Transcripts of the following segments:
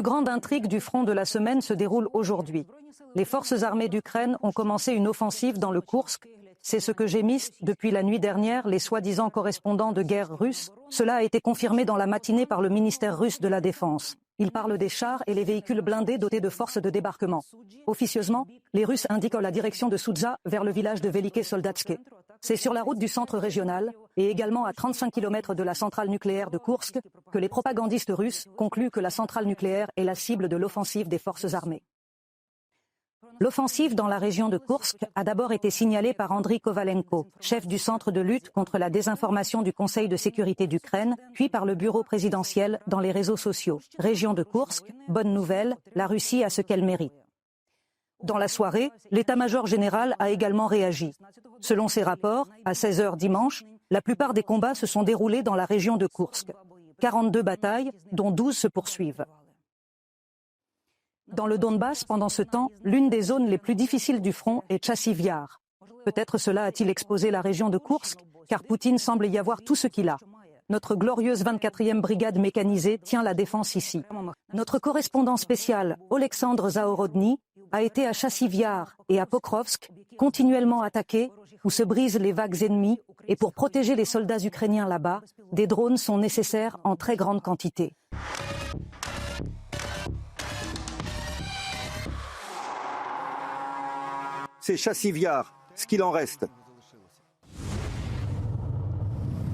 grande intrigue du front de la semaine se déroule aujourd'hui. Les forces armées d'Ukraine ont commencé une offensive dans le Koursk. C'est ce que gémissent depuis la nuit dernière les soi-disant correspondants de guerre russes. Cela a été confirmé dans la matinée par le ministère russe de la Défense. Il parle des chars et les véhicules blindés dotés de forces de débarquement. Officieusement, les Russes indiquent la direction de Soudza vers le village de Velike Soldatske. C'est sur la route du centre régional et également à 35 km de la centrale nucléaire de Koursk que les propagandistes russes concluent que la centrale nucléaire est la cible de l'offensive des forces armées. L'offensive dans la région de Koursk a d'abord été signalée par Andriy Kovalenko, chef du centre de lutte contre la désinformation du Conseil de sécurité d'Ukraine, puis par le bureau présidentiel dans les réseaux sociaux. Région de Koursk, bonne nouvelle, la Russie a ce qu'elle mérite. Dans la soirée, l'état-major général a également réagi. Selon ses rapports, à 16h dimanche, la plupart des combats se sont déroulés dans la région de Koursk. 42 batailles, dont 12 se poursuivent. Dans le Donbass, pendant ce temps, l'une des zones les plus difficiles du front est Chassiv Yar. Peut-être cela a-t-il exposé la région de Koursk, car Poutine semble y avoir tout ce qu'il a. Notre glorieuse 24e brigade mécanisée tient la défense ici. Notre correspondant spécial, Oleksandr Zahorodny, a été à Chassiv Yar et à Pokrovsk, continuellement attaqués, où se brisent les vagues ennemies, et pour protéger les soldats ukrainiens là-bas, des drones sont nécessaires en très grande quantité. C'est Chassiv Yar, ce qu'il en reste.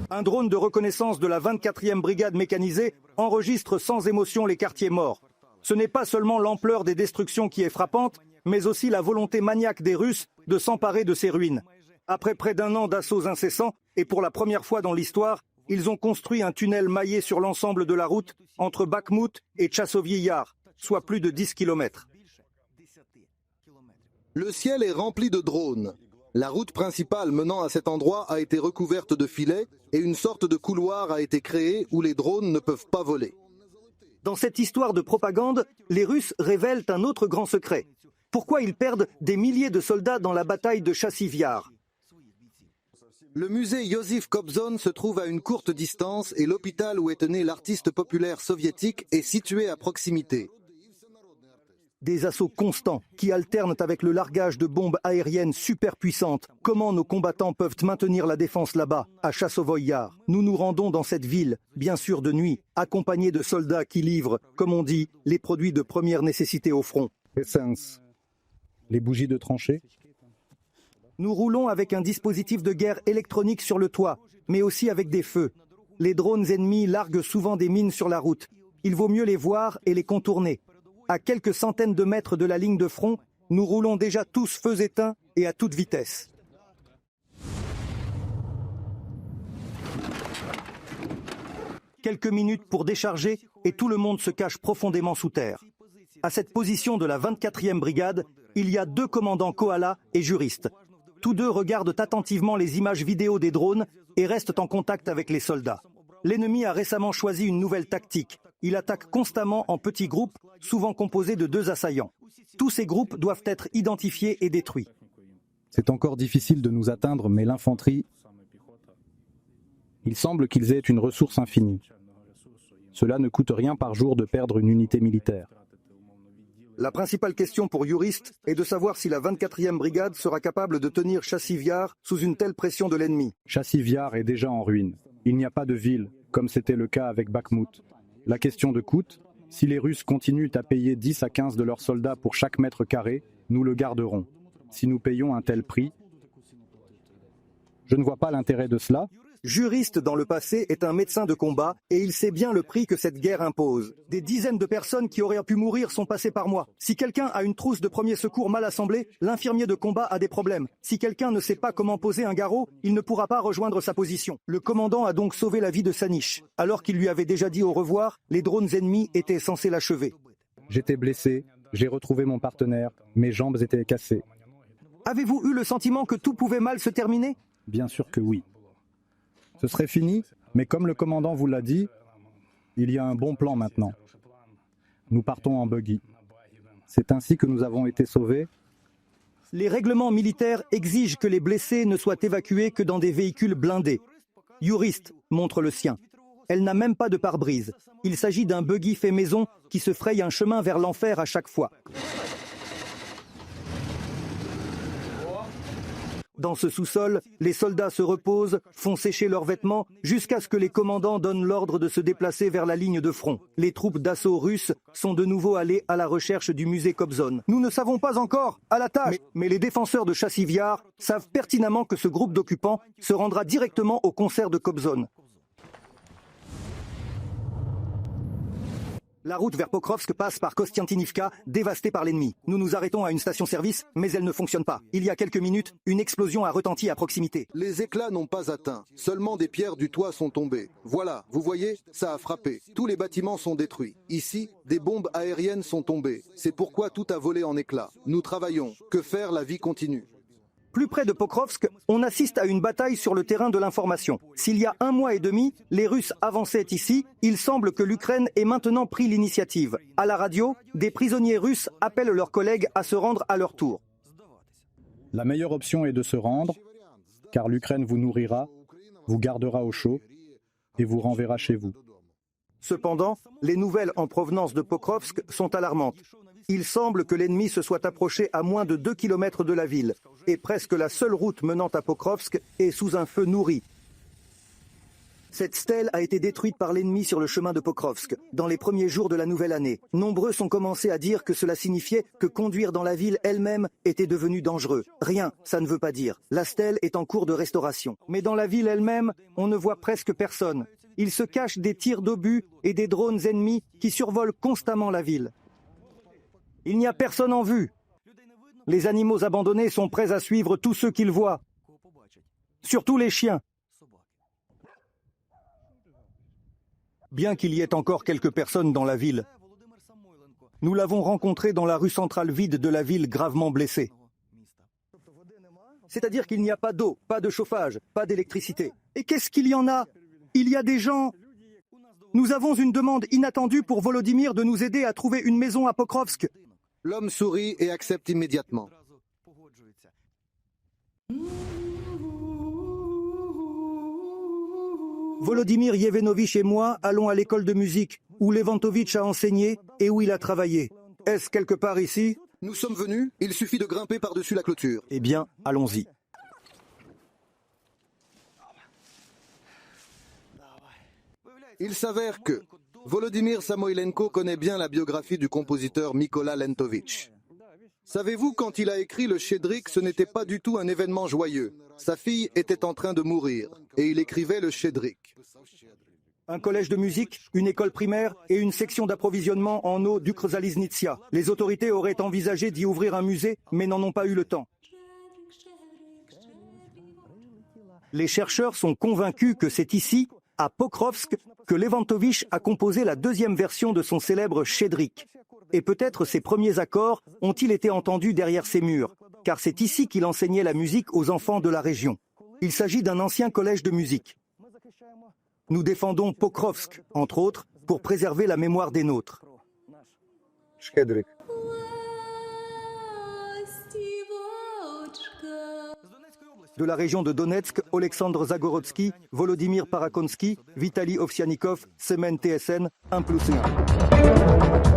Un drone de reconnaissance de la 24e brigade mécanisée enregistre sans émotion les quartiers morts. Ce n'est pas seulement l'ampleur des destructions qui est frappante, mais aussi la volonté maniaque des Russes de s'emparer de ces ruines. Après près d'un an d'assauts incessants, et pour la première fois dans l'histoire, ils ont construit un tunnel maillé sur l'ensemble de la route entre Bakhmout et Tchassovie Yar, soit plus de 10 km. Le ciel est rempli de drones. La route principale menant à cet endroit a été recouverte de filets et une sorte de couloir a été créé où les drones ne peuvent pas voler. Dans cette histoire de propagande, les Russes révèlent un autre grand secret. Pourquoi ils perdent des milliers de soldats dans la bataille de Chassiv Yar ? Le musée Yosif Kobzon se trouve à une courte distance et l'hôpital où est né l'artiste populaire soviétique est situé à proximité. Des assauts constants qui alternent avec le largage de bombes aériennes superpuissantes. Comment nos combattants peuvent maintenir la défense là-bas, à Chassovoï Yar ? Nous nous rendons dans cette ville, bien sûr de nuit, accompagnés de soldats qui livrent, comme on dit, les produits de première nécessité au front. Essence. Les bougies de tranchée. Nous roulons avec un dispositif de guerre électronique sur le toit, mais aussi avec des feux. Les drones ennemis larguent souvent des mines sur la route. Il vaut mieux les voir et les contourner. À quelques centaines de mètres de la ligne de front, nous roulons déjà tous feux éteints et à toute vitesse. Quelques minutes pour décharger et tout le monde se cache profondément sous terre. À cette position de la 24e brigade, il y a 2 commandants Koala et juristes. Tous 2 regardent attentivement les images vidéo des drones et restent en contact avec les soldats. L'ennemi a récemment choisi une nouvelle tactique. Il attaque constamment en petits groupes, souvent composés de 2 assaillants. Tous ces groupes doivent être identifiés et détruits. C'est encore difficile de nous atteindre, mais l'infanterie... Il semble qu'ils aient une ressource infinie. Cela ne coûte rien par jour de perdre une unité militaire. La principale question pour Yurist est de savoir si la 24e brigade sera capable de tenir Chassiv Yar sous une telle pression de l'ennemi. Chassiv Yar est déjà en ruine. Il n'y a pas de ville, comme c'était le cas avec Bakhmout. La question de coût, si les Russes continuent à payer 10 à 15 de leurs soldats pour chaque mètre carré, nous le garderons. Si nous payons un tel prix, je ne vois pas l'intérêt de cela. Juriste dans le passé est un médecin de combat et il sait bien le prix que cette guerre impose. Des dizaines de personnes qui auraient pu mourir sont passées par moi. Si quelqu'un a une trousse de premier secours mal assemblée, l'infirmier de combat a des problèmes. Si quelqu'un ne sait pas comment poser un garrot, il ne pourra pas rejoindre sa position. Le commandant a donc sauvé la vie de Sanich. Alors qu'il lui avait déjà dit au revoir, les drones ennemis étaient censés l'achever. J'étais blessé, j'ai retrouvé mon partenaire, mes jambes étaient cassées. Avez-vous eu le sentiment que tout pouvait mal se terminer ? Bien sûr que oui. Ce serait fini, mais comme le commandant vous l'a dit, il y a un bon plan maintenant. Nous partons en buggy. C'est ainsi que nous avons été sauvés. Les règlements militaires exigent que les blessés ne soient évacués que dans des véhicules blindés. Yurist montre le sien. Elle n'a même pas de pare-brise. Il s'agit d'un buggy fait maison qui se fraye un chemin vers l'enfer à chaque fois. Dans ce sous-sol, les soldats se reposent, font sécher leurs vêtements, jusqu'à ce que les commandants donnent l'ordre de se déplacer vers la ligne de front. Les troupes d'assaut russes sont de nouveau allées à la recherche du musée Kobzon. Nous ne savons pas encore, à la tâche, mais les défenseurs de Chassivyar savent pertinemment que ce groupe d'occupants se rendra directement au concert de Kobzon. La route vers Pokrovsk passe par Kostiantinivka, dévastée par l'ennemi. Nous nous arrêtons à une station-service, mais elle ne fonctionne pas. Il y a quelques minutes, une explosion a retenti à proximité. Les éclats n'ont pas atteint. Seulement des pierres du toit sont tombées. Voilà, vous voyez, ça a frappé. Tous les bâtiments sont détruits. Ici, des bombes aériennes sont tombées. C'est pourquoi tout a volé en éclats. Nous travaillons. Que faire? La vie continue. Plus près de Pokrovsk, on assiste à une bataille sur le terrain de l'information. S'il y a 1 mois et demi, les Russes avançaient ici, il semble que l'Ukraine ait maintenant pris l'initiative. À la radio, des prisonniers russes appellent leurs collègues à se rendre à leur tour. La meilleure option est de se rendre, car l'Ukraine vous nourrira, vous gardera au chaud et vous renverra chez vous. Cependant, les nouvelles en provenance de Pokrovsk sont alarmantes. Il semble que l'ennemi se soit approché à moins de 2 km de la ville, et presque la seule route menant à Pokrovsk est sous un feu nourri. Cette stèle a été détruite par l'ennemi sur le chemin de Pokrovsk, dans les premiers jours de la nouvelle année. Nombreux sont commencés à dire que cela signifiait que conduire dans la ville elle-même était devenu dangereux. Rien, ça ne veut pas dire. La stèle est en cours de restauration. Mais dans la ville elle-même, on ne voit presque personne. Il se cache des tirs d'obus et des drones ennemis qui survolent constamment la ville. Il n'y a personne en vue. Les animaux abandonnés sont prêts à suivre tous ceux qu'ils voient, surtout les chiens. Bien qu'il y ait encore quelques personnes dans la ville, nous l'avons rencontré dans la rue centrale vide de la ville, gravement blessé. C'est-à-dire qu'il n'y a pas d'eau, pas de chauffage, pas d'électricité. Et qu'est-ce qu'il y en a? Il y a des gens. Nous avons une demande inattendue pour Volodymyr de nous aider à trouver une maison à Pokrovsk. L'homme sourit et accepte immédiatement. Volodymyr Yevenovitch et moi allons à l'école de musique, où Levantovitch a enseigné et où il a travaillé. Est-ce quelque part ici? Nous sommes venus, il suffit de grimper par-dessus la clôture. Eh bien, allons-y. Il s'avère que Volodymyr Samoïlenko connaît bien la biographie du compositeur Mykola Lentovitch. Savez-vous, quand il a écrit le Chédrik, ce n'était pas du tout un événement joyeux. Sa fille était en train de mourir et il écrivait le Chédrik. Un collège de musique, une école primaire et une section d'approvisionnement en eau d'Ukrzaliznytsia. Les autorités auraient envisagé d'y ouvrir un musée, mais n'en ont pas eu le temps. Les chercheurs sont convaincus que c'est ici, à Pokrovsk, que Levantovitch a composé la deuxième version de son célèbre Chédrik. Et peut-être ses premiers accords ont-ils été entendus derrière ces murs, car c'est ici qu'il enseignait la musique aux enfants de la région. Il s'agit d'un ancien collège de musique. Nous défendons Pokrovsk, entre autres, pour préserver la mémoire des nôtres. Chédrik. De la région de Donetsk, Oleksandr Zagorodsky, Volodymyr Parakonsky, Vitali Ovsianikov, Semen TSN, 1+1.